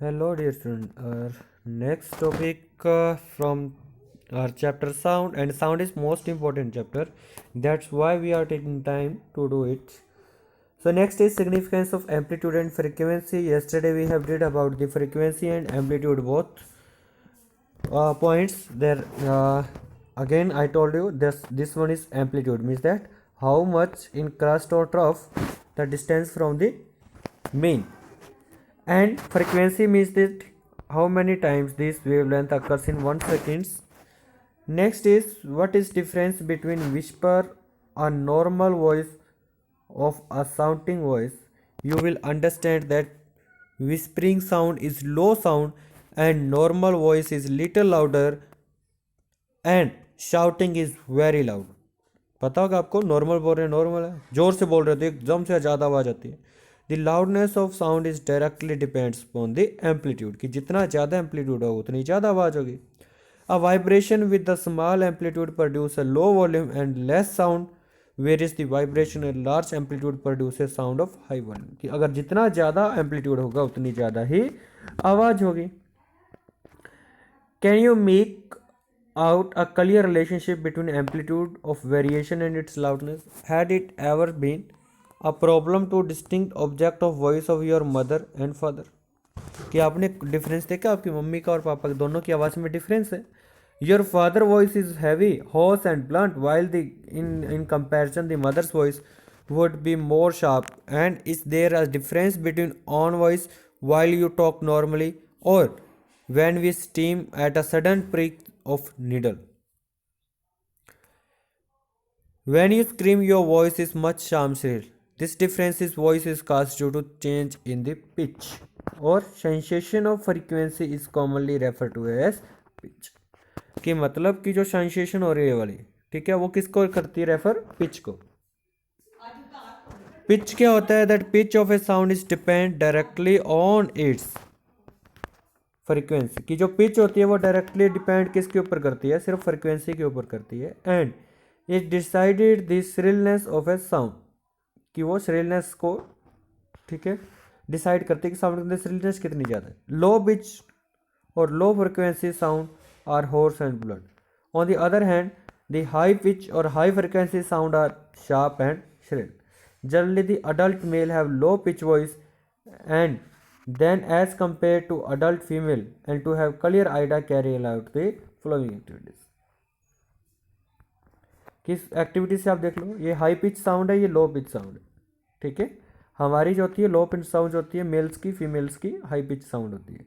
Hello, dear student. Our next topic from our chapter sound, and sound is most important chapter. That's why we are taking time to do it. So next is significance of amplitude and frequency. Yesterday we have did about the frequency and amplitude both points. There again I told you this one is amplitude, means that how much in crust or trough the distance from the mean. And frequency means that how many times this wavelength occurs in 1 seconds. Next is what is difference between whisper, a normal voice, of a sounding voice. You will understand that whispering sound is low sound and normal voice is little louder and shouting is very loud. पता होगा आपको, normal बोल रहे हैं normal है, जोर से बोल रहे हो तो एकदम से ज़्यादा आवाज़ आती है. The loudness of sound is directly depends upon the amplitude, कि जितना ज़्यादा एम्पलीट्यूड होगा उतनी ज़्यादा आवाज़ होगी. A vibration with the small amplitude produce a low volume and less sound, where is the vibration and large amplitude produce a sound of high volume, कि अगर जितना ज़्यादा एम्पलीट्यूड होगा उतनी ज़्यादा ही आवाज़ होगी. Can you make out a clear relationship between amplitude of variation and its loudness? Had it ever been a problem to distinct object of voice of your mother and father? कि आपने difference देखा आपकी mummy का और पापा का, दोनों की आवाज़ में डिफरेंस है. Your father voice is heavy hoarse and blunt while the in comparison the mother's voice would be more sharp. And is there a difference between on voice while you talk normally or when we steam at a sudden prick of needle? When you scream, your voice is much sharper. This difference in voice is caused due to change in the pitch, or sensation of frequency is commonly referred to as pitch. कि मतलब कि जो sensation हो रही है वाली, ठीक है, वो किसको करती है रेफर? पिच को. पिच क्या होता है? That pitch of A sound is depend directly on it's frequency. की जो पिच होती है वो डायरेक्टली डिपेंड किसके ऊपर करती है? सिर्फ फ्रीक्वेंसी के ऊपर करती है. And it decided the shrillness of A sound, कि वो श्रिलनेस को, ठीक है, डिसाइड करती है कि साउंड के अंदर श्रिलनेस कितनी ज़्यादा है. लो पिच और low frequency sound are hoarse and blood. On the other hand the high pitch और high frequency sound are sharp and shrill. Generally, the adult male have low pitch voice and then as compared to adult female, and to have clear idea carry out the following activities. किस activity से आप देख लो, ये high pitch sound है, ये low pitch sound है, ठीक है. हमारी जो होती है लो पिच साउंड होती है मेल्स की, फीमेल्स की हाई पिच साउंड होती है.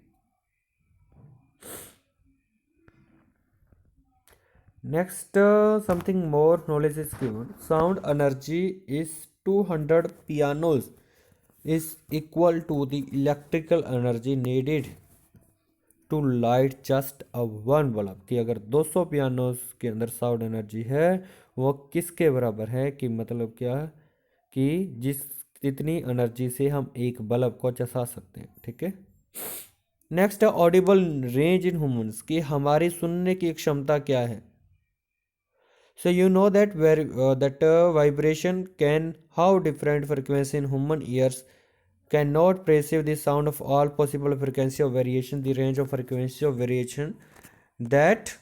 Next something more knowledge is given. Sound energy is 200 pianos is equal to the electrical energy needed to light just a one bulb. कि अगर 200 पियानोस के अंदर साउंड एनर्जी है वो किसके बराबर है? कि मतलब क्या, कि जिस इतनी एनर्जी से हम एक बल्ब को चसा सकते हैं, ठीक है. नेक्स्ट है ऑडिबल रेंज इन ह्यूमंस, कि हमारी सुनने की क्षमता क्या है. So you know that vibration can how different frequency in human ears cannot perceive the sound of all possible frequency of variation. The range of frequency of variation that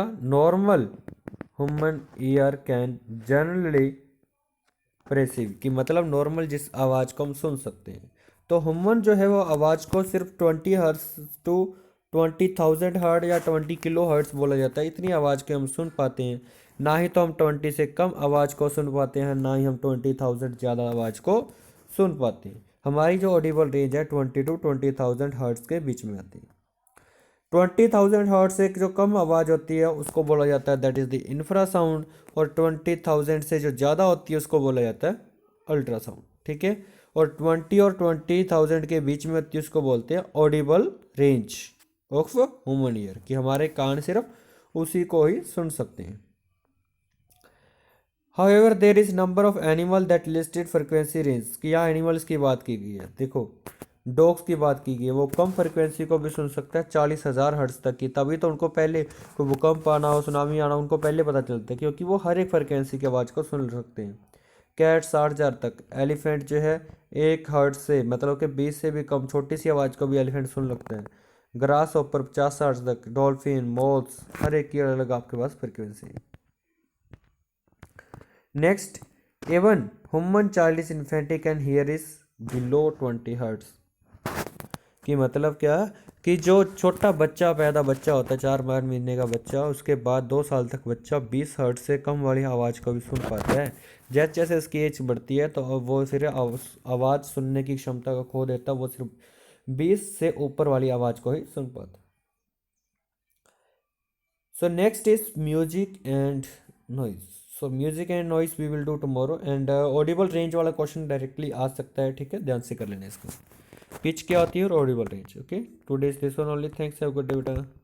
a normal human ear can generally perceive, कि मतलब normal जिस आवाज़ को हम सुन सकते हैं. तो human जो है वो आवाज़ को सिर्फ 20 हर्ट्ज टू 20,000 हर्ट्ज या 20 किलो हर्ट्ज बोला जाता है. इतनी आवाज़ के हम सुन पाते हैं. ना ही तो हम 20 से कम आवाज़ को सुन पाते हैं, ना ही हम 20,000 ज़्यादा आवाज़ को सुन पाते हैं. हमारी जो ऑडिबल रेंज है 20 टू 20,000 हर्ट्ज के बीच में आती है. 20,000 हर्ट्ज से जो कम आवाज़ होती है उसको बोला जाता है दैट इज़ द इंफ्रासाउंड, और 20,000 से जो ज़्यादा होती है उसको बोला जाता है अल्ट्रासाउंड, ठीक है. और 20 और 20,000 के बीच में होती है उसको बोलते हैं Audible range of human ear, कि हमारे कान सिर्फ उसी को ही सुन सकते हैं. However there is number of animal that listed frequency range, कि यहाँ एनिमल्स की बात की गई है. देखो डॉग्स की बात की गई है, वो कम फ्रिक्वेंसी को भी सुन सकता है 40,000 हर्ट्ज तक की. तभी तो उनको पहले कोई भूकंप आना हो, सुनामी आना, उनको पहले पता चलता है क्योंकि वो हर एक फ्रिक्वेंसी की आवाज़ को सुन सकते हैं. कैट 60,000 तक. एलिफेंट जो है एक हर्ट से, मतलब कि 20 से भी कम छोटी सी आवाज़ को भी एलिफेंट सुन लगते हैं। ग्रास ऊपर 50 हर्ट्ज तक, डॉल्फिन, मोल्स, हर एक की अलग आपके पास फ्रिक्वेंसी है। Next, even human child is infant can hear is below 20 hertz. कि मतलब क्या, कि जो छोटा बच्चा, पैदा बच्चा होता है, 4 महीने का बच्चा, उसके बाद 2 साल तक बच्चा 20 हर्ट्ज से कम वाली आवाज़ को भी सुन पाता है। जैसे जैसे उसकी एज बढ़ती है तो वो सिर्फ आवाज़ सुनने की क्षमता को खो देता है, वो सिर्फ 20 से ऊपर वाली आवाज़ को ही सुन पाता है। So next is music and noise. So music and noise we will do tomorrow, and audible range वाला क्वेश्चन डायरेक्टली आ सकता है, ठीक है, ध्यान से कर लेना इसको। पिच क्या होती है और Audible range. Okay, today is this one only, thanks, have a good day बेटा।